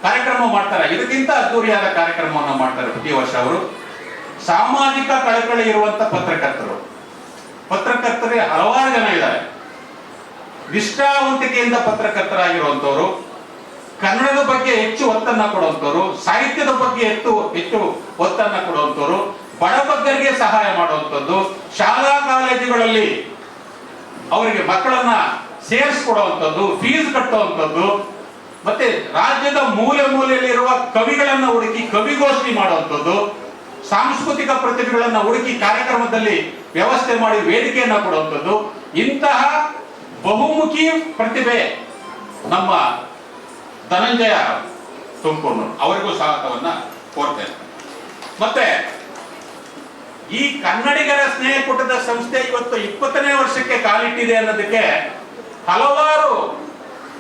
ಕಾರ್ಯಕ್ರಮ ಮಾಡ್ತಾರೆ. ಇದಕ್ಕಿಂತ ಅದ್ದೂರಿಯಾದ ಕಾರ್ಯಕ್ರಮವನ್ನು ಮಾಡ್ತಾರೆ ಪ್ರತಿ ವರ್ಷ ಅವರು. ಸಾಮಾಜಿಕ ಕಳಕಳಿ ಇರುವಂತ ಪತ್ರಕರ್ತರಿಗೆ ಹಲವಾರು ಜನ ಇದ್ದಾರೆ. ನಿಷ್ಠಾವಂತಿಕೆಯಿಂದ ಪತ್ರಕರ್ತರಾಗಿರುವಂತವರು, ಕನ್ನಡದ ಬಗ್ಗೆ ಹೆಚ್ಚು ಒತ್ತನ್ನ ಕೊಡುವಂತವರು, ಸಾಹಿತ್ಯದ ಬಗ್ಗೆ ಹೆಚ್ಚು ಒತ್ತನ್ನ ಕೊಡುವಂತವರು, ಬಡಬಗ್ಗರಿಗೆ ಸಹಾಯ ಮಾಡುವಂಥದ್ದು, ಶಾಲಾ ಕಾಲೇಜುಗಳಲ್ಲಿ ಅವರಿಗೆ ಮಕ್ಕಳನ್ನ ಸೇರಿಸ್ಕೊಡುವಂಥದ್ದು, ಫೀಸ್ ಕಟ್ಟುವಂಥದ್ದು, ಮತ್ತೆ ರಾಜ್ಯದ ಮೂಲೆಯಲ್ಲಿರುವ ಕವಿಗಳನ್ನ ಹುಡುಕಿ ಕವಿಗೋಷ್ಠಿ ಮಾಡುವಂಥದ್ದು, ಸಾಂಸ್ಕೃತಿಕ ಪ್ರತಿಭೆಗಳನ್ನ ಹುಡುಕಿ ಕಾರ್ಯಕ್ರಮದಲ್ಲಿ ವ್ಯವಸ್ಥೆ ಮಾಡಿ ವೇದಿಕೆಯನ್ನ ಕೊಡುವಂಥದ್ದು, ಇಂತಹ ಬಹುಮುಖಿ ಪ್ರತಿಭೆ ನಮ್ಮ ಧನಂಜಯ ತುಮಕೂರು, ಅವರಿಗೂ ಸ್ವಾಗತವನ್ನ ಕೋರ್ತೇನೆ. ಮತ್ತೆ ಈ ಕನ್ನಡಿಗರ ಸ್ನೇಹಕೂಟದ ಸಂಸ್ಥೆ ಇವತ್ತು 20ನೇ ವರ್ಷಕ್ಕೆ ಕಾಲಿಟ್ಟಿದೆ ಅನ್ನೋದಕ್ಕೆ ಹಲವಾರು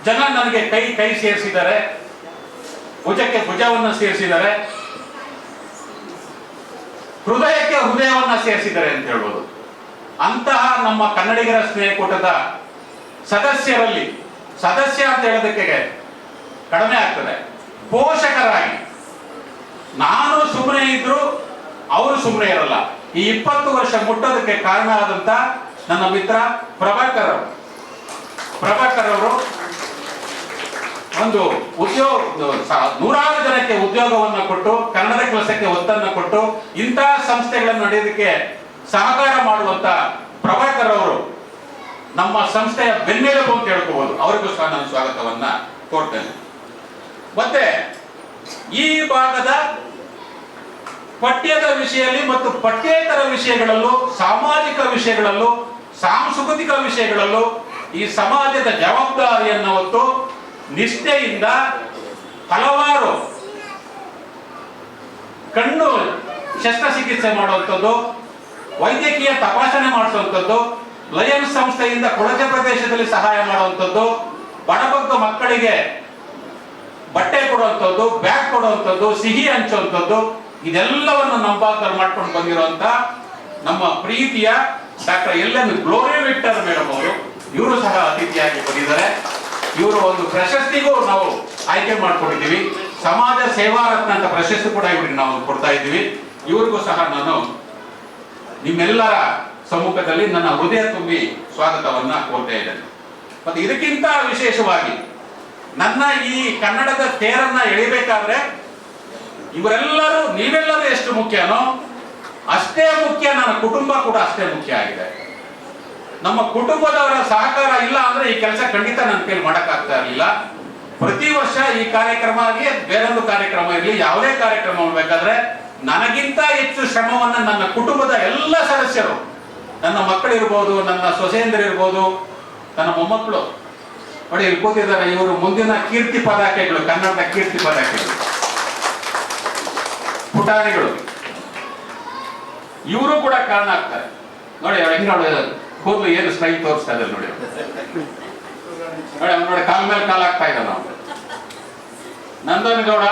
ಜನ ನನಗೆ ಕೈ ಸೇರಿಸಿದ್ದಾರೆ, ಭುಜಕ್ಕೆ ಭುಜವನ್ನ ಸೇರಿಸಿದ್ದಾರೆ, ಹೃದಯಕ್ಕೆ ಹೃದಯವನ್ನ ಸೇರಿಸಿದ್ದಾರೆ ಅಂತ ಹೇಳ್ಬೋದು. ಅಂತಹ ನಮ್ಮ ಕನ್ನಡಿಗರ ಸ್ನೇಹಕೂಟದ ಸದಸ್ಯರಲ್ಲಿ, ಸದಸ್ಯ ಅಂತ ಹೇಳೋದಕ್ಕೆ ಕಡಿಮೆ ಆಗ್ತದೆ, ಪೋಷಕರಾಗಿ ನಾನು ಸುಮ್ಮನೆ ಇದ್ರು ಅವರು ಸುಮ್ಮನೆ ಇರಲ್ಲ. ಈ 20 ವರ್ಷ ಮುಟ್ಟೋದಕ್ಕೆ ಕಾರಣ ಆದಂತ ನನ್ನ ಮಿತ್ರ ಪ್ರಭಾಕರ್ ಅವರು ಒಂದು ನೂರಾರು ಜನಕ್ಕೆ ಉದ್ಯೋಗವನ್ನ ಕೊಟ್ಟು, ಕನ್ನಡ ಕೆಲಸಕ್ಕೆ ಒತ್ತನ್ನು ಕೊಟ್ಟು, ಇಂತಹ ಸಂಸ್ಥೆಗಳನ್ನು ನಡೆಯೋದಕ್ಕೆ ಸಹಕಾರ ಮಾಡುವಂತ ಪ್ರಭಾಕರ್ ಅವರು ನಮ್ಮ ಸಂಸ್ಥೆಯ ಬೆನ್ನೆಲುಬು ಅಂತ ಹೇಳ್ಕೋಬಹುದು. ಅವರಿಗೂ ಸಹ ನಾನು ಸ್ವಾಗತವನ್ನ ಕೋರ್ತೇನೆ. ಮತ್ತೆ ಈ ಭಾಗದ ಪಠ್ಯದ ವಿಷಯದಲ್ಲಿ ಮತ್ತು ಪಠ್ಯೇತರ ವಿಷಯಗಳಲ್ಲೂ, ಸಾಮಾಜಿಕ ವಿಷಯಗಳಲ್ಲೂ, ಸಾಂಸ್ಕೃತಿಕ ವಿಷಯಗಳಲ್ಲೂ ಈ ಸಮಾಜದ ಜವಾಬ್ದಾರಿಯನ್ನು ಹೊತ್ತು ನಿಷ್ಠೆಯಿಂದ ಹಲವಾರು ಕಣ್ಣು ಶಸ್ತ್ರಚಿಕಿತ್ಸೆ ಮಾಡುವಂಥದ್ದು, ವೈದ್ಯಕೀಯ ತಪಾಸಣೆ ಮಾಡಿಸುವಂಥದ್ದು, ಲಯನ್ಸ್ ಸಂಸ್ಥೆಯಿಂದ ಕೊಳಚೆ ಪ್ರದೇಶದಲ್ಲಿ ಸಹಾಯ ಮಾಡುವಂಥದ್ದು, ಬಡಬಗ್ಗ ಮಕ್ಕಳಿಗೆ ಬಟ್ಟೆ ಕೊಡುವಂಥದ್ದು, ಬ್ಯಾಗ್ ಕೊಡುವಂಥದ್ದು, ಸಿಹಿ ಹಂಚುವಂಥದ್ದು, ಇದೆಲ್ಲವನ್ನು ನಮ್ಮ ಭಾಗದಲ್ಲಿ ಮಾಡ್ಕೊಂಡು ಬಂದಿರುವಂತ ನಮ್ಮ ಪ್ರೀತಿಯ doctor LN glory Victor madam ಅವರು, ಇವರು ಸಹ ಅತಿಥಿಯಾಗಿ ಬಂದಿದ್ದಾರೆ. ಇವರು ಒಂದು ಪ್ರಶಸ್ತಿಗೂ ನಾವು ಆಯ್ಕೆ ಮಾಡ್ಕೊಂಡಿದ್ದೀವಿ. ಸಮಾಜ ಸೇವಾ ರತ್ನ ಅಂತ ಪ್ರಶಸ್ತಿ ಕೂಡ ಇವರಿಗೆ ನಾವು ಕೊಡ್ತಾ ಇದ್ದೀವಿ. ಇವರಿಗೂ ಸಹ ನಾನು ನಿಮ್ಮೆಲ್ಲರ ಸಮ್ಮುಖದಲ್ಲಿ ನನ್ನ ಹೃದಯ ತುಂಬಿ ಸ್ವಾಗತವನ್ನ ಕೋರ್ತಾ ಇದ್ದೇನೆ. ಮತ್ತೆ ಇದಕ್ಕಿಂತ ವಿಶೇಷವಾಗಿ ನನ್ನ ಈ ಕನ್ನಡದ ತೇರನ್ನ ಎಳಿಬೇಕಾದ್ರೆ ಇವರೆಲ್ಲರೂ, ನೀವೆಲ್ಲರೂ ಎಷ್ಟು ಮುಖ್ಯನೋ ಅಷ್ಟೇ ಮುಖ್ಯ ನನ್ನ ಕುಟುಂಬ ಕೂಡ ಅಷ್ಟೇ ಮುಖ್ಯ ಆಗಿದೆ. ನಮ್ಮ ಕುಟುಂಬದವರ ಸಹಕಾರ ಇಲ್ಲ ಅಂದ್ರೆ ಈ ಕೆಲಸ ಖಂಡಿತ ನನ್ನ ಕೈಲಿ ಮಾಡಕ್ಕಾಗ್ತಾ ಇರಲಿಲ್ಲ. ಪ್ರತಿ ವರ್ಷ ಈ ಕಾರ್ಯಕ್ರಮ ಆಗಲಿ, ಬೇರೊಂದು ಕಾರ್ಯಕ್ರಮ ಇರಲಿ, ಯಾವುದೇ ಕಾರ್ಯಕ್ರಮ ಮಾಡಬೇಕಾದ್ರೆ ನನಗಿಂತ ಹೆಚ್ಚು ಶ್ರಮವನ್ನ ನನ್ನ ಕುಟುಂಬದ ಎಲ್ಲ ಸದಸ್ಯರು, ನನ್ನ ಮಕ್ಕಳಿರ್ಬೋದು, ನನ್ನ ಸೊಸೆಯಂದಿರಿರ್ಬೋದು, ನನ್ನ ಮೊಮ್ಮಕ್ಕಳು ನೋಡಿ ಇಲ್ಲಿ ಕೂತಿದ್ದಾರೆ, ಇವರು ಮುಂದಿನ ಕೀರ್ತಿ ಪತಾಕೆಗಳು, ಕನ್ನಡದ ಕೀರ್ತಿ ಪತಾಕೆಗಳು, ಪುಟಾಣಿಗಳು, ಇವರು ಕೂಡ ಕಾರಣ ಆಗ್ತಾರೆ. ನೋಡಿ ಅವ್ರು ಹೆಂಗ್ ನೋಡಿ ಕೂದಲು ಏನು ಸ್ಟೈಲ್ ತೋರಿಸ್ತಾ ಇದ್ದಾರೆ ನೋಡಿ, ನೋಡಿ ಕಾಲ ಮೇಲೆ ಕಾಲ ಆಗ್ತಾ ಇದ್ದ. ನಾವು ನಂದನ್ ಗೌಡ,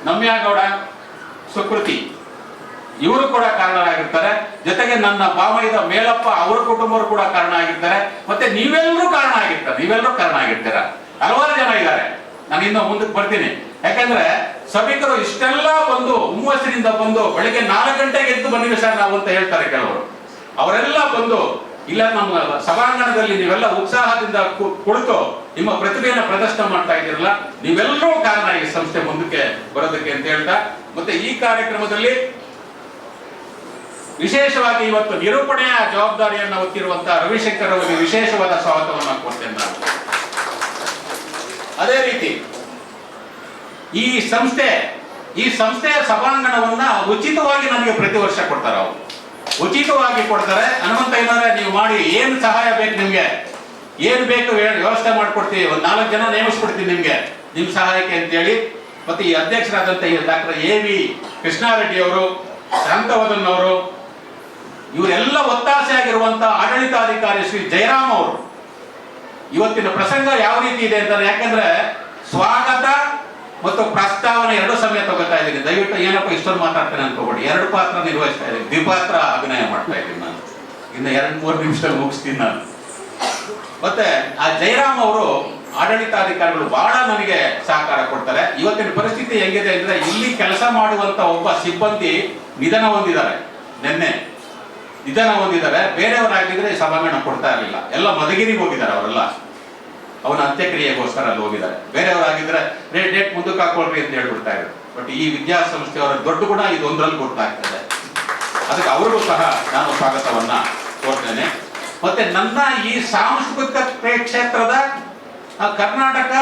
ನಮ್ಯಾಗೌಡ, ಸುಕೃತಿ ಇವರು ಕೂಡ ಕಾರಣರಾಗಿರ್ತಾರೆ. ಜೊತೆಗೆ ನನ್ನ ಬಾಮೈದ ಮೇಲಪ್ಪ ಅವರ ಕುಟುಂಬರು ಕೂಡ ಕಾರಣ ಆಗಿರ್ತಾರೆ. ಮತ್ತೆ ನೀವೆಲ್ಲರೂ ಕಾರಣ ಆಗಿರ್ತೀರ. ಹಲವಾರು ಜನ ಇದ್ದಾರೆ. ನಾನು ಇನ್ನು ಮುಂದಕ್ಕೆ ಬರ್ತೀನಿ. ಯಾಕಂದ್ರೆ ಸಭಿಕರು ಇಷ್ಟೆಲ್ಲ ಬಂದು ಹುಮ್ಮಸ್ಸಿನಿಂದ ಬಂದು ಬೆಳಿಗ್ಗೆ 4 ಗಂಟೆಗೆ ಎದ್ದು ಬಂದಿವೆ ಸರ್ ನಾವು ಅಂತ ಹೇಳ್ತಾರೆ ಕೆಲವರು. ಅವರೆಲ್ಲ ಬಂದು ಇಲ್ಲ ನಮ್ಮ ಸಭಾಂಗಣದಲ್ಲಿ ನೀವೆಲ್ಲ ಉತ್ಸಾಹದಿಂದ ಕುಳಿತು ನಿಮ್ಮ ಪ್ರತಿಭೆಯನ್ನು ಪ್ರದರ್ಶನ ಮಾಡ್ತಾ ಇದ್ದೀರಲ್ಲ, ನೀವೆಲ್ಲರೂ ಕಾರಣ ಈ ಸಂಸ್ಥೆ ಮುಂದಕ್ಕೆ ಬರೋದಕ್ಕೆ ಅಂತ ಹೇಳ್ತಾ, ಮತ್ತೆ ಈ ಕಾರ್ಯಕ್ರಮದಲ್ಲಿ ವಿಶೇಷವಾಗಿ ಇವತ್ತು ನಿರೂಪಣೆಯ ಜವಾಬ್ದಾರಿಯನ್ನು ಹೊತ್ತಿರುವಂತಹ ರವಿಶಂಕರ್ ಅವರಿಗೆ ವಿಶೇಷವಾದ ಸ್ವಾಗತವನ್ನು ಕೊಡ್ತೇನೆ ನಾನು. ಅದೇ ರೀತಿ ಈ ಸಂಸ್ಥೆಯ ಸಭಾಂಗಣವನ್ನ ಉಚಿತವಾಗಿ ನನಗೆ ಪ್ರತಿ ವರ್ಷ ಕೊಡ್ತಾರೆ. ಅವರು ಉಚಿತವಾಗಿ ಕೊಡ್ತಾರೆ. ಹನುಮಂತ ಏನಾದ್ರೆ ನೀವು ಮಾಡಿ, ಏನು ಸಹಾಯ ಬೇಕು ನಿಮ್ಗೆ, ಏನ್ ಬೇಕು ವ್ಯವಸ್ಥೆ ಮಾಡ್ಕೊಡ್ತೀವಿ, ಒಂದು 4 ಜನ ನೇಮಿಸ್ಕೊಡ್ತೀವಿ ನಿಮ್ಗೆ ನಿಮ್ ಸಹಾಯಕ್ಕೆ ಅಂತೇಳಿ. ಮತ್ತೆ ಈ ಅಧ್ಯಕ್ಷರಾದಂತ ಡಾಕ್ಟರ್ AV ಕೃಷ್ಣಾರೆಡ್ಡಿ ಅವರು, ಶಾಂತವದನ್ ಅವರು, ಇವರೆಲ್ಲ ಒತ್ತಾಸೆ ಆಗಿರುವಂತಹ ಆಡಳಿತಾಧಿಕಾರಿ ಶ್ರೀ ಜಯರಾಮ್ ಅವರು. ಇವತ್ತಿನ ಪ್ರಸಂಗ ಯಾವ ರೀತಿ ಇದೆ ಅಂತ, ಯಾಕಂದ್ರೆ ಸ್ವಾಗತ ಮತ್ತು ಪ್ರಸ್ತಾವನೆ 2 ಸಮಯ ತಗೋತಾ ಇದ್ದೀನಿ. ದಯವಿಟ್ಟು ಏನಪ್ಪ ಇಷ್ಟೊಂದು ಮಾತಾಡ್ತೇನೆ ಅನ್ಕೋಬೇಡಿ. 2 ಪಾತ್ರ ನಿರ್ವಹಿಸ್ತಾ ಇದ್ದೀನಿ, ದ್ವಿಪಾತ್ರ ಅಭಿನಯ ಮಾಡ್ತಾ ಇದ್ದೀನಿ ನಾನು. ಇನ್ನು 2-3 ನಿಮಿಷದಲ್ಲಿ ಮುಗಿಸ್ತೀನಿ ನಾನು. ಮತ್ತೆ ಆ ಜಯರಾಮ್ ಅವರು ಆಡಳಿತಾಧಿಕಾರಿಗಳು ಬಹಳ ನನಗೆ ಸಹಕಾರ ಕೊಡ್ತಾರೆ. ಇವತ್ತಿನ ಪರಿಸ್ಥಿತಿ ಹೆಂಗಿದೆ ಅಂದ್ರೆ, ಇಲ್ಲಿ ಕೆಲಸ ಮಾಡುವಂತ ಒಬ್ಬ ಸಿಬ್ಬಂದಿ ನಿಧನ ಹೊಂದಿದ್ದಾರೆ, ನಿನ್ನೆ ನಿಧನ ಹೊಂದಿದ್ದಾರೆ. ಬೇರೆಯವರಾಗಿದ್ರೆ ಈ ಸಭಾಂಗಣ ಕೊಡ್ತಾ ಇರಲಿಲ್ಲ, ಎಲ್ಲ ಮಧುಗಿರಿಗೆ ಹೋಗಿದ್ದಾರೆ ಅವರೆಲ್ಲ, ಅವನ ಅಂತ್ಯಕ್ರಿಯೆಗೋಸ್ಕರ ಅಲ್ಲಿ ಹೋಗಿದ್ದಾರೆ. ಬೇರೆಯವರಾಗಿದ್ರೆ ಡೇಟ್ ಮುಂದಕ್ಕೆ ಹಾಕೊಳ್ರಿ ಅಂತ ಹೇಳ್ಬಿಡ್ತಾ ಇದ್ರು. ಬಟ್ ಈ ವಿದ್ಯಾಸಂಸ್ಥೆಯವರ ದೊಡ್ಡ ಗುಣ ಇದೊಂದರಲ್ಲಿ ಗೊತ್ತಾಗ್ತದೆ. ಅದಕ್ಕೆ ಅವರಿಗೂ ಸಹ ನಾನು ಸ್ವಾಗತವನ್ನ ಕೋರ್ತೇನೆ. ಮತ್ತೆ ನನ್ನ ಈ ಸಾಂಸ್ಕೃತಿಕ ಕ್ಷೇತ್ರದ ಕರ್ನಾಟಕ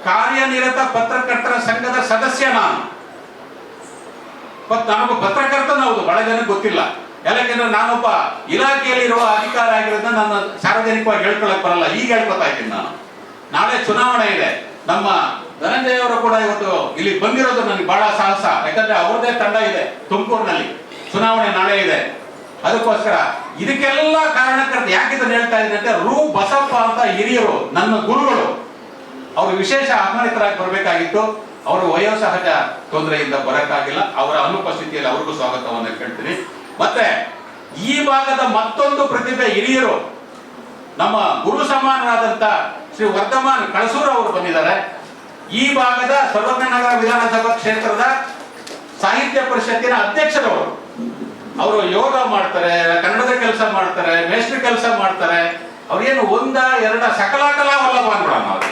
ಕಾರ್ಯನಿರತ ಪತ್ರಕರ್ತರ ಸಂಘದ ಸದಸ್ಯ ನಾನು. ನಾನೊಬ್ಬ ಪತ್ರಕರ್ತನ, ಹೌದು, ಬಹಳ ಜನಕ್ಕೆ ಗೊತ್ತಿಲ್ಲ. ಯಾಕೆಂದ್ರೆ ನಾನೊಬ್ಬ ಇಲಾಖೆಯಲ್ಲಿರುವ ಅಧಿಕಾರ ಆಗಿರೋದ್ರಿಂದ ನನ್ನ ಸಾರ್ವಜನಿಕವಾಗಿ ಹೇಳ್ಕೊಳಕ್ ಬರಲ್ಲ. ಈಗ ಹೇಳ್ಕೊತಾ ಇದ್ದೀನಿ ನಾನು. ನಾಳೆ ಚುನಾವಣೆ ಇದೆ. ನಮ್ಮ ಧನಂಜಯ ಅವರು ಕೂಡ ಇವತ್ತು ಇಲ್ಲಿ ಬಂದಿರೋದು ನನಗೆ ಬಹಳ ಸಾಹಸ. ಯಾಕಂದ್ರೆ ಅವ್ರದೇ ತಂಡ ಇದೆ ತುಮಕೂರಿನಲ್ಲಿ, ಚುನಾವಣೆ ನಾಳೆ ಇದೆ. ಅದಕ್ಕೋಸ್ಕರ ಇದಕ್ಕೆಲ್ಲ ಕಾರಣಕರ್ತ ಯಾಕಿದನ್ನು ಹೇಳ್ತಾ ಇದ್ದೀನಿ ಅಂದ್ರೆ, ರು ಬಸಪ್ಪ ಅಂತ ಹಿರಿಯರು, ನನ್ನ ಗುರುಗಳು, ಅವರು ವಿಶೇಷ ಆಹ್ವಾನಿತರಾಗಿ ಬರಬೇಕಾಗಿತ್ತು. ಅವರು ವಯೋಸಹಜ ತೊಂದರೆಯಿಂದ ಬರಕ್ಕಾಗಿಲ್ಲ. ಅವರ ಅನುಪಸ್ಥಿತಿಯಲ್ಲಿ ಅವ್ರಿಗೂ ಸ್ವಾಗತವನ್ನು ಕೇಳ್ತೀನಿ. ಮತ್ತೆ ಈ ಭಾಗದ ಮತ್ತೊಂದು ಪ್ರತಿಭೆ ಹಿರಿಯರು, ನಮ್ಮ ಗುರು ಸಮಾನರಾದಂತ ಶ್ರೀ ವರ್ಧಮಾನ್ ಕಳಸೂರ್ ಅವರು ಬಂದಿದ್ದಾರೆ. ಈ ಭಾಗದ ಸರ್ವಜ್ಞನಗರ ವಿಧಾನಸಭಾ ಕ್ಷೇತ್ರದ ಸಾಹಿತ್ಯ ಪರಿಷತ್ತಿನ ಅಧ್ಯಕ್ಷರವರು. ಅವರು ಯೋಗ ಮಾಡ್ತಾರೆ, ಕನ್ನಡದ ಕೆಲಸ ಮಾಡ್ತಾರೆ, ಮೇಸ್ಟ್ರಿ ಕೆಲಸ ಮಾಡ್ತಾರೆ. ಅವ್ರೇನು ಒಂದ ಎರಡ ಸಕಲಾಕಲ ವಲ್ಲಭಾನ್ಗಳು ಅನ್ನೋದು.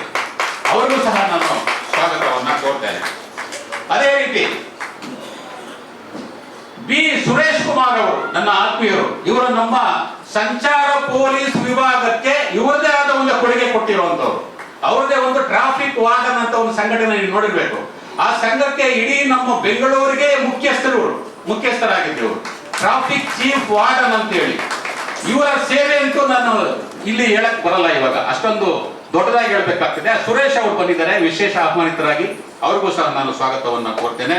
ಅವ್ರಿಗೂ ಸಹ ನಾನು ಸ್ವಾಗತವನ್ನ ಕೋರ್ತೇನೆ. ಅದೇ ರೀತಿ ಬಿ ಸುರೇಶ್ ಕುಮಾರ್ ಅವರು ನನ್ನ ಆತ್ಮೀಯರು. ಇವರು ನಮ್ಮ ಸಂಚಾರ ಪೊಲೀಸ್ ವಿಭಾಗಕ್ಕೆ ಇವರದೇ ಆದ ಒಂದು ಕೊಡುಗೆ ಕೊಟ್ಟಿರುವಂತವ್ರು. ಅವ್ರದೇ ಒಂದು ಟ್ರಾಫಿಕ್ ವಾರ್ಡನ್ ಅಂತ ಒಂದು ಸಂಘಟನೆ ನೀವು ನೋಡಿರ್ಬೇಕು. ಆ ಸಂಘಕ್ಕೆ ಇಡೀ ನಮ್ಮ ಬೆಂಗಳೂರಿಗೆ ಮುಖ್ಯಸ್ಥರಾಗಿದ್ರು. ಟ್ರಾಫಿಕ್ ಚೀಫ್ ವಾರ್ಡನ್ ಅಂತ ಹೇಳಿ ಇವರ ಸೇವೆ ಅಂತೂ ನಾನು ಇಲ್ಲಿ ಹೇಳಕ್ ಬರಲ್ಲ. ಇವಾಗ ಅಷ್ಟೊಂದು ದೊಡ್ಡದಾಗಿ ಹೇಳ್ಬೇಕಾಗ್ತದೆ. ಸುರೇಶ್ ಅವರು ಬಂದಿದ್ದಾರೆ ವಿಶೇಷ ಆಹ್ವಾನಿತರಾಗಿ. ಅವ್ರಿಗೂ ಸಹ ನಾನು ಸ್ವಾಗತವನ್ನ ಕೋರ್ತೇನೆ.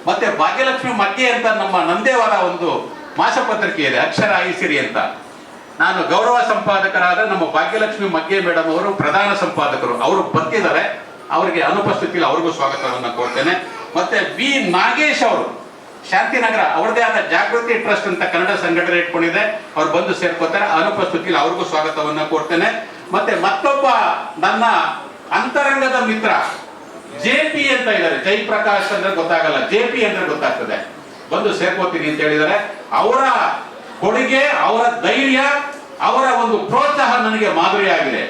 ಮತ್ತೆ ಭಾಗ್ಯಲಕ್ಷ್ಮಿ ಮಗ್ಗೆ ಅಂತ ನಮ್ಮ ನಂದೇವರ ಒಂದು ಮಾಸಪತ್ರಿಕೆ ಇದೆ, ಅಕ್ಷರ ಐಸಿರಿ ಅಂತ. ನಾನು ಗೌರವ ಸಂಪಾದಕರಾದ ನಮ್ಮ ಭಾಗ್ಯಲಕ್ಷ್ಮಿ ಮಗ್ಗೆ ಮೇಡಮ್ ಅವರು ಪ್ರಧಾನ ಸಂಪಾದಕರು. ಅವರು ಬರ್ತಿದ್ದಾರೆ. ಅವರಿಗೆ ಅನುಪಸ್ಥಿತಿಯಲ್ಲಿ ಅವ್ರಿಗೂ ಸ್ವಾಗತವನ್ನ ಕೋರ್ತೇನೆ. ಮತ್ತೆ ಬಿ ನಾಗೇಶ್ ಅವರು ಶಾಂತಿನಗರ ಅವ್ರದೇ ಆದ ಜಾಗೃತಿ ಟ್ರಸ್ಟ್ ಅಂತ ಕನ್ನಡ ಸಂಘಟನೆ ಇಟ್ಕೊಂಡಿದೆ. ಅವ್ರು ಬಂದು ಸೇರ್ಕೋತಾರೆ. ಅನುಪಸ್ಥಿತಿಯಲ್ಲಿ ಅವ್ರಿಗೂ ಸ್ವಾಗತವನ್ನ ಕೋರ್ತೇನೆ. ಮತ್ತೆ ಮತ್ತೊಬ್ಬ ನನ್ನ ಅಂತರಂಗದ ಮಿತ್ರ ಜೆಪಿ ಅಂತ ಇದ್ದಾರೆ. ಜಯಪ್ರಕಾಶ್ ಅಂದ್ರೆ ಗೊತ್ತಾಗಲ್ಲ, ಜೆಪಿ ಅಂದ್ರೆ ಗೊತ್ತಾಗ್ತದೆ. ಬಂದು ಸೇರ್ಕೋತೀನಿ ಅಂತ ಹೇಳಿದ್ದಾರೆ. ಅವರ ಕೊಡುಗೆ, ಅವರ ಧೈರ್ಯ, ಅವರ ಒಂದು ಪ್ರೋತ್ಸಾಹ ನನಗೆ ಮಾದರಿಯಾಗಿದೆ.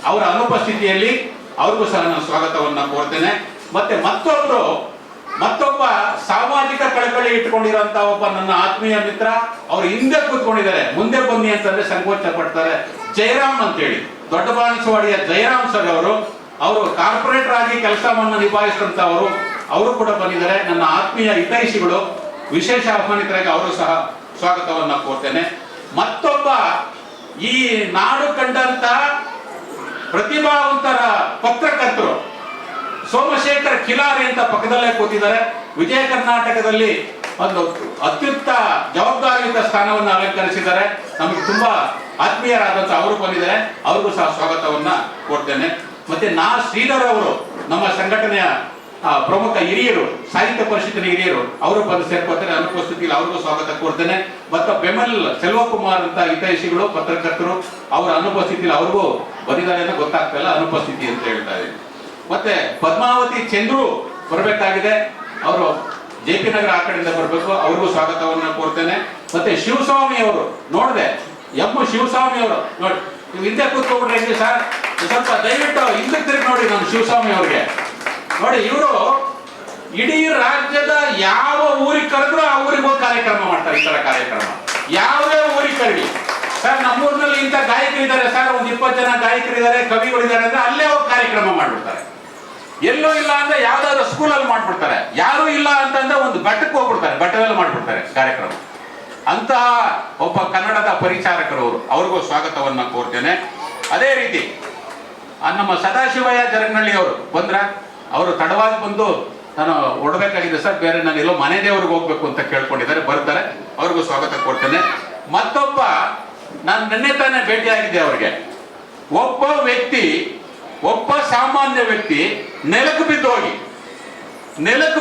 ಅವರ ಅನುಪಸ್ಥಿತಿಯಲ್ಲಿ ಅವ್ರಿಗೂ ಸಹ ನಾನು ಸ್ವಾಗತವನ್ನ ಕೋರ್ತೇನೆ. ಮತ್ತೆ ಮತ್ತೊಬ್ಬ ಸಾಮಾಜಿಕ ಕಳಕಳಿ ಇಟ್ಟುಕೊಂಡಿರುವಂತ ಒಬ್ಬ ನನ್ನ ಆತ್ಮೀಯ ಮಿತ್ರ, ಅವರು ಹಿಂದೆ ಕೂತ್ಕೊಂಡಿದ್ದಾರೆ. ಮುಂದೆ ಬನ್ನಿ ಅಂತಂದ್ರೆ ಸಂಕೋಚ ಪಡ್ತಾರೆ. ಜಯರಾಮ್ ಅಂತ ಹೇಳಿ, ದೊಡ್ಡ ಬಾಣಸವಾಡಿಯ ಜಯರಾಮ್ ಸರ್ ಅವರು ಕಾರ್ಪೊರೇಟರ್ ಆಗಿ ಕೆಲಸವನ್ನು ನಿಭಾಯಿಸಿದಂತವರು. ಅವರು ಕೂಡ ಬಂದಿದ್ದಾರೆ. ನನ್ನ ಆತ್ಮೀಯ ಹಿತೈಷಿಗಳು, ವಿಶೇಷ ಆಹ್ವಾನಿತರಾಗಿ ಅವರು ಸಹ ಸ್ವಾಗತವನ್ನ ಕೋರ್ತೇನೆ. ಮತ್ತೊಬ್ಬ ಈ ನಾಡು ಕಂಡಂತ ಪ್ರತಿಭಾವಂತರ ಪತ್ರಕರ್ತರು ಸೋಮಶೇಖರ್ ಖಿಲಾರಿ ಅಂತ ಪಕ್ಕದಲ್ಲೇ ಕೂತಿದ್ದಾರೆ. ವಿಜಯ ಕರ್ನಾಟಕದಲ್ಲಿ ಒಂದು ಅತ್ಯುತ್ತ ಜವಾಬ್ದಾರಿಯುತ ಸ್ಥಾನವನ್ನು ಅಲಂಕರಿಸಿದ್ದಾರೆ. ನಮಗೆ ತುಂಬಾ ಆತ್ಮೀಯರಾದಂತ ಅವರು ಬಂದಿದ್ದಾರೆ. ಅವ್ರಿಗೂ ಸಹ ಸ್ವಾಗತವನ್ನ ಕೊಡ್ತೇನೆ. ಮತ್ತೆ ಶ್ರೀಧರ್ ಅವರು ನಮ್ಮ ಸಂಘಟನೆಯ ಪ್ರಮುಖ ಹಿರಿಯರು, ಸಾಹಿತ್ಯ ಪರಿಷತ್ತಿನ ಹಿರಿಯರು, ಅವರು ಬಂದು ಸೇರ್ಕೊತಾರೆ. ಅನುಪಸ್ಥಿತಿಯಲ್ಲಿ ಅವ್ರಿಗೂ ಸ್ವಾಗತ ಕೋರ್ತೇನೆ. ಮತ್ತು ಬೆಮಲ್ ಸೆಲ್ವಕುಮಾರ್ ಅಂತ ಹಿತೈಷಿಗಳು, ಪತ್ರಕರ್ತರು, ಅವರ ಅನುಪಸ್ಥಿತಿಯಲ್ಲಿ ಅವ್ರಿಗೂ ಬಂದಿದ್ದಾರೆ ಅನ್ನೋ ಗೊತ್ತಾಗ್ತಿಲ್ಲ, ಅನುಪಸ್ಥಿತಿ ಅಂತ ಹೇಳ್ತಾ ಇದ್ದೀನಿ. ಮತ್ತೆ ಪದ್ಮಾವತಿ ಚಂದ್ರು ಬರಬೇಕಾಗಿದೆ. ಅವರು ಜೆಪಿ ನಗರ ಆ ಕಡೆಯಿಂದ ಬರಬೇಕು. ಅವ್ರಿಗೂ ಸ್ವಾಗತವನ್ನ ಕೋರ್ತೇನೆ. ಮತ್ತೆ ಶಿವಸ್ವಾಮಿ ಅವರು ನೋಡಿದೆ, ಶಿವಸ್ವಾಮಿ ಅವರು ನೋಡಿ, ನೀವು ಹಿಂದೆ ಕೂತ್ಕೊಂಡ್ರೆ ಹೆಂಗೆ ಸರ್, ಸ್ವಲ್ಪ ದಯವಿಟ್ಟು ಹಿಂದಕ್ಕೆ ತಿರುಗಿ ನೋಡಿ. ನಾನು ಶಿವಸ್ವಾಮಿ ಅವ್ರಿಗೆ ನೋಡಿ, ಇವರು ಇಡೀ ರಾಜ್ಯದ ಯಾವ ಊರಿಗೆ ಕರೆದ್ರು ಆ ಊರಿಗೆ ಹೋಗಿ ಕಾರ್ಯಕ್ರಮ ಮಾಡ್ತಾರೆ. ಈ ತರ ಕಾರ್ಯಕ್ರಮ ಯಾವುದೇ ಊರಿಗೆ ಕರೀಲಿ, ಸರ್ ನಮ್ಮೂರಿನಲ್ಲಿ ಇಂಥ ಗಾಯಕರಿದ್ದಾರೆ ಸರ್, ಒಂದು 20 ಜನ ಗಾಯಕರಿದ್ದಾರೆ, ಕವಿಗಳಿದ್ದಾರೆ ಅಂದ್ರೆ ಅಲ್ಲೇ ಹೋಗಿ ಕಾರ್ಯಕ್ರಮ ಮಾಡ್ಬಿಡ್ತಾರೆ. ಎಲ್ಲೂ ಇಲ್ಲ ಅಂದ್ರೆ ಯಾವ್ದಾದ್ರು ಸ್ಕೂಲಲ್ಲಿ ಮಾಡ್ಬಿಡ್ತಾರೆ. ಯಾರು ಇಲ್ಲ ಅಂತಂದ್ರೆ ಒಂದು ಬೆಟ್ಟಕ್ಕೆ ಹೋಗ್ಬಿಡ್ತಾರೆ, ಬೆಟ್ಟದಲ್ಲಿ ಮಾಡ್ಬಿಡ್ತಾರೆ ಕಾರ್ಯಕ್ರಮ. ಅಂತಹ ಒಬ್ಬ ಕನ್ನಡದ ಪರಿಚಾರಕರು ಅವರು. ಅವ್ರಿಗೂ ಸ್ವಾಗತವನ್ನ ಕೋರ್ತೇನೆ. ಅದೇ ರೀತಿ ನಮ್ಮ ಸದಾಶಿವಯ್ಯ ಜರಗನಹಳ್ಳಿ ಅವರು ಅವರು ತಡವಾಗಿ ಬಂದು, ನಾನು ಹೊಡಬೇಕಾಗಿದೆ ಸರ್, ಬೇರೆ ನಾನು ಎಲ್ಲೋ ಮನೆ ದೇವ್ರಿಗೆ ಹೋಗ್ಬೇಕು ಅಂತ ಕೇಳ್ಕೊಂಡಿದ್ದಾರೆ, ಬರ್ತಾರೆ. ಅವ್ರಿಗೂ ಸ್ವಾಗತ ಕೊಡ್ತೇನೆ. ಮತ್ತೊಬ್ಬ ನಾನು ನಿನ್ನೆ ತಾನೇ ಭೇಟಿಯಾಗಿದ್ದೆ ಅವ್ರಿಗೆ. ಒಬ್ಬ ಸಾಮಾನ್ಯ ವ್ಯಕ್ತಿ ನೆಲಕ್ಕೆ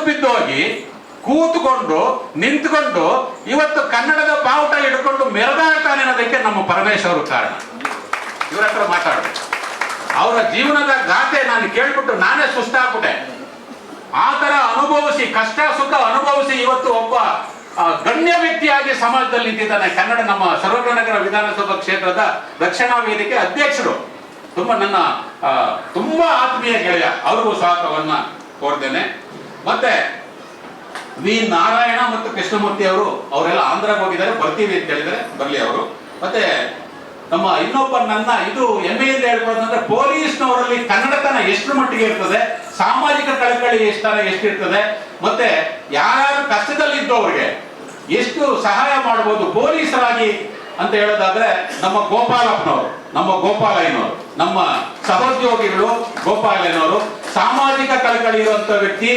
ಬಿದ್ದೋಗಿ ಕೂತ್ಕೊಂಡು ನಿಂತ್ಕೊಂಡು ಇವತ್ತು ಕನ್ನಡದ ಬಾವುಟ ಹಿಡ್ಕೊಂಡು ಮೆರೆದಾಡ್ತಾನೆ ಅನ್ನೋದಕ್ಕೆ ನಮ್ಮ ಪರಮೇಶ್ ಅವರು ಕಾರಣ. ಇವರ ಹತ್ರ ಮಾತಾಡೋದು. ಅವರ ಜೀವನದ ಗಾಥೆ ನಾನು ಕೇಳ್ಬಿಟ್ಟು ನಾನೇ ಸುಸ್ತಾಗ್ಬಿಟ್ಟೆ. ಆ ತರ ಅನುಭವಿಸಿ, ಕಷ್ಟ ಸುಖ ಅನುಭವಿಸಿ ಇವತ್ತು ಒಬ್ಬ ಗಣ್ಯ ವ್ಯಕ್ತಿಯಾಗಿ ಸಮಾಜದಲ್ಲಿ ನಿಂತಿದ್ದಾನೆ. ಕನ್ನಡ ನಮ್ಮ ಸರ್ವಜ್ಞನಗರ ವಿಧಾನಸಭಾ ಕ್ಷೇತ್ರದ ರಕ್ಷಣಾ ವೇದಿಕೆ ಅಧ್ಯಕ್ಷರು, ನನ್ನ ತುಂಬಾ ಆತ್ಮೀಯ ಗೆಳೆಯ, ಅವ್ರಿಗೂ ಸ್ವಾಗತವನ್ನ ಕೋರ್ತೇನೆ. ಮತ್ತೆ ವಿ ನಾರಾಯಣ ಮತ್ತು ಕೃಷ್ಣಮೂರ್ತಿ ಅವರೆಲ್ಲ ಆಂಧ್ರಕ್ಕೆ ಹೋಗಿದ್ದಾರೆ, ಬರ್ತೀವಿ ಅಂತ ಹೇಳಿದರೆ ಬರ್ಲಿ ಅವರು. ಮತ್ತೆ ನಮ್ಮ ಇನ್ನೊಬ್ಬ ನನ್ನ ಇದು ಹೆಮ್ಮೆಯಿಂದ ಹೇಳ್ಕೊಳ್ಳೋದಂದ್ರೆ ಪೊಲೀಸ್ನವರಲ್ಲಿ ಕನ್ನಡತನ ಎಷ್ಟು ಮಟ್ಟಿಗೆ ಇರ್ತದೆ, ಸಾಮಾಜಿಕ ಕಳಕಳಿ ಎಷ್ಟಿರ್ತದೆ, ಮತ್ತೆ ಯಾರು ಕಷ್ಟದಲ್ಲಿದ್ದವ್ರಿಗೆ ಎಷ್ಟು ಸಹಾಯ ಮಾಡಬಹುದು ಪೊಲೀಸರಾಗಿ ಅಂತ ಹೇಳೋದಾದ್ರೆ ನಮ್ಮ ಗೋಪಾಲಪ್ಪನವರು, ನಮ್ಮ ಗೋಪಾಲಯ್ಯನವರು, ನಮ್ಮ ಸಹೋದ್ಯೋಗಿಗಳು ಗೋಪಾಲಯ್ಯನವರು ಸಾಮಾಜಿಕ ಕಳಕಳಿ ಇರುವಂತ ವ್ಯಕ್ತಿ.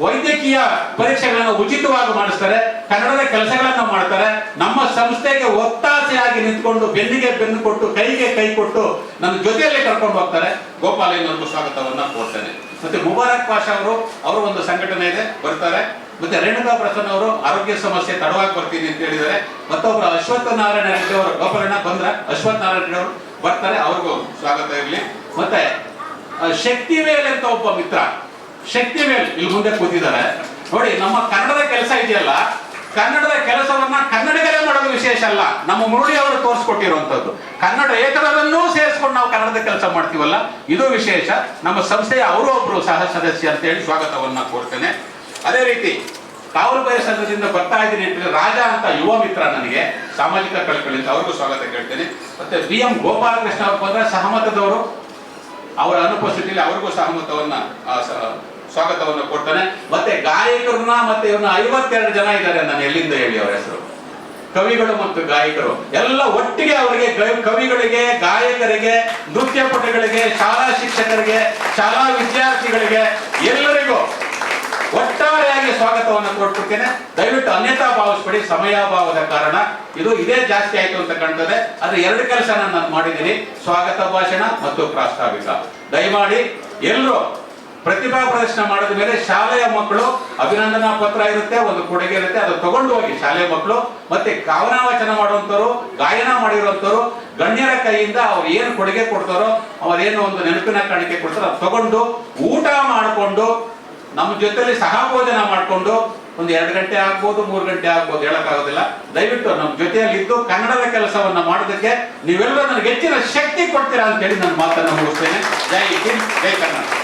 ವೈದ್ಯಕೀಯ ಪರೀಕ್ಷೆಗಳನ್ನು ಉಚಿತವಾಗಿ ಮಾಡಿಸ್ತಾರೆ, ಕನ್ನಡದ ಕೆಲಸಗಳನ್ನ ಮಾಡ್ತಾರೆ. ನಮ್ಮ ಸಂಸ್ಥೆಗೆ ಒತ್ತಾಸೆಯಾಗಿ ನಿಂತ್ಕೊಂಡು ಬೆನ್ನಿಗೆ ಬೆನ್ನು ಕೊಟ್ಟು ಕೈಗೆ ಕೈ ಕೊಟ್ಟು ನನ್ನ ಜೊತೆಯಲ್ಲಿ ಕರ್ಕೊಂಡು ಹೋಗ್ತಾರೆ. ಗೋಪಾಲಯ್ಯನವ್ರಿಗೂ ಸ್ವಾಗತವನ್ನ ಕೋರ್ತೇನೆ. ಮತ್ತೆ ಮುಬಾರಕ್ ಪಾಷಾ ಅವರು ಒಂದು ಸಂಘಟನೆ ಇದೆ, ಬರ್ತಾರೆ. ಮತ್ತೆ ರೇಣುಕಾ ಪ್ರಸನ್ನ ಅವರು ಆರೋಗ್ಯ ಸಮಸ್ಯೆ ತಡವಾಗಿ ಬರ್ತೀನಿ ಅಂತ ಹೇಳಿದ್ದಾರೆ. ಮತ್ತೊಬ್ಬರು ಅಶ್ವತ್ಥ ನಾರಾಯಣ ರೆಡ್ಡಿ ಅವರು, ಗೋಪಾಲಣ್ಣ ಬಂದ್ರ, ಅಶ್ವತ್ಥ ನಾರಾಯಣ ರೆಡ್ಡಿ ಅವರು ಬರ್ತಾರೆ, ಅವ್ರಿಗೂ ಸ್ವಾಗತ ಇರಲಿ. ಮತ್ತೆ ಶಕ್ತಿವೇಲ್ ಅಂತ ಒಬ್ಬ ಮಿತ್ರ, ಶಕ್ತಿವೇಲ್ ಇಲ್ಲಿ ಮುಂದೆ ಕೂತಿದ್ದಾರೆ ನೋಡಿ. ನಮ್ಮ ಕನ್ನಡದ ಕೆಲಸ ಇದೆಯಲ್ಲ, ಕನ್ನಡದ ಕೆಲಸವನ್ನ ಕನ್ನಡಿಗರೇ ಮಾಡೋದು ವಿಶೇಷ ಅಲ್ಲ, ನಮ್ಮ ಮುರಳಿ ಅವರು ತೋರಿಸ್ಕೊಟ್ಟಿರುವಂತದ್ದು. ಕನ್ನಡ ಏತರದನ್ನೂ ಸೇರಿಸ್ಕೊಂಡು ನಾವು ಕನ್ನಡದ ಕೆಲಸ ಮಾಡ್ತೀವಲ್ಲ, ಇದು ವಿಶೇಷ. ನಮ್ಮ ಸಂಸ್ಥೆಯ ಅವರು ಒಬ್ರು ಸಹ ಸದಸ್ಯ ಅಂತ ಹೇಳಿ ಸ್ವಾಗತವನ್ನ ಕೋರ್ತೇನೆ. ಅದೇ ರೀತಿ ಕಾವಲುಬಾಯಿ ಸಂಘದಿಂದ ಬರ್ತಾ ಇದ್ದೀನಿ ಅಂತ ರಾಜ ಅಂತ ಯುವ ಮಿತ್ರ ನನಗೆ ಸಾಮಾಜಿಕ ಕಳಕಳಿ ಅಂತ, ಅವ್ರಿಗೂ ಸ್ವಾಗತ ಕೇಳ್ತೇನೆ. ಮತ್ತೆ ಬಿ ಎಂ ಗೋಪಾಲಕೃಷ್ಣ ಅವರು ಬಂದ್ರೆ ಸಹಮತದವರು, ಅವರ ಅನುಪಸ್ಥಿತಿಯಲ್ಲಿ ಅವ್ರಿಗೂ ಸಹಮತವನ್ನ ಸ್ವಾಗತವನ್ನು ಕೊಡ್ತಾನೆ. ಮತ್ತೆ ಗಾಯಕರನ್ನ ಮತ್ತೆ ಇವ್ರನ್ನ 52 ಜನ ಇದ್ದಾರೆ, ನಾನು ಎಲ್ಲಿಂದ ಹೇಳಿ ಅವರ ಹೆಸರು, ಕವಿಗಳು ಮತ್ತು ಗಾಯಕರು ಎಲ್ಲ ಒಟ್ಟಿಗೆ ಅವರಿಗೆ, ಕವಿಗಳಿಗೆ, ಗಾಯಕರಿಗೆ, ನೃತ್ಯ ಪಟುಗಳಿಗೆ, ಶಾಲಾ ಶಿಕ್ಷಕರಿಗೆ, ಶಾಲಾ ವಿದ್ಯಾರ್ಥಿಗಳಿಗೆ ಎಲ್ಲರಿಗೂ ಒಟ್ಟಾರೆಯಾಗಿ ಸ್ವಾಗತವನ್ನು ಕೊಟ್ಬಿಡ್ತೇನೆ. ದಯವಿಟ್ಟು ಅನ್ಯತಾ ಭಾವಿಸ್ಬೇಡಿ, ಸಮಯಾಭಾವದ ಕಾರಣ ಇದೇ ಜಾಸ್ತಿ ಆಯ್ತು ಅಂತ ಕಾಣ್ತದೆ. ಆದ್ರೆ 2 ಕೆಲಸ ನಾನು ಮಾಡಿದ್ದೀನಿ, ಸ್ವಾಗತ ಭಾಷಣ ಮತ್ತು ಪ್ರಾಸ್ತಾವಿಕ. ದಯಮಾಡಿ ಎಲ್ಲರೂ ಪ್ರತಿಭಾ ಪ್ರದರ್ಶನ ಮಾಡಿದ ಮೇಲೆ ಶಾಲೆಯ ಮಕ್ಕಳು ಅಭಿನಂದನಾ ಪತ್ರ ಇರುತ್ತೆ, ಒಂದು ಕೊಡುಗೆ ಇರುತ್ತೆ, ಅದು ತಗೊಂಡು ಹೋಗಿ ಶಾಲೆಯ ಮಕ್ಕಳು. ಮತ್ತೆ ಕವನವಾಚನ ಮಾಡುವಂತವ್ರು, ಗಾಯನ ಮಾಡಿರುವಂತವ್ರು, ಗಣ್ಯರ ಕೈಯಿಂದ ಅವ್ರು ಏನು ಕೊಡುಗೆ ಕೊಡ್ತಾರೋ, ಅವರೇನು ಒಂದು ನೆನಪಿನ ಕಾಣಿಕೆ ಕೊಡ್ತಾರೋ ಅದು ತಗೊಂಡು ಊಟ ಮಾಡಿಕೊಂಡು ನಮ್ಮ ಜೊತೆಲಿ ಸಹಭೋಜನ ಮಾಡಿಕೊಂಡು ಒಂದು 2 ಗಂಟೆ ಆಗ್ಬೋದು, 3 ಗಂಟೆ ಆಗ್ಬೋದು, ಹೇಳಕ್ಕಾಗೋದಿಲ್ಲ. ದಯವಿಟ್ಟು ನಮ್ಮ ಜೊತೆಯಲ್ಲಿದ್ದು ಕನ್ನಡದ ಕೆಲಸವನ್ನ ಮಾಡೋದಕ್ಕೆ ನೀವೆಲ್ಲರೂ ನನಗೆ ಹೆಚ್ಚಿನ ಶಕ್ತಿ ಕೊಡ್ತೀರಾ ಅಂತ ಹೇಳಿ ನನ್ನ ಮಾತನ್ನು ಮುಗಿಸ್ತೇನೆ. ಜೈ ಹಿಂದ್, ಜೈ ಕನ್ನಡ.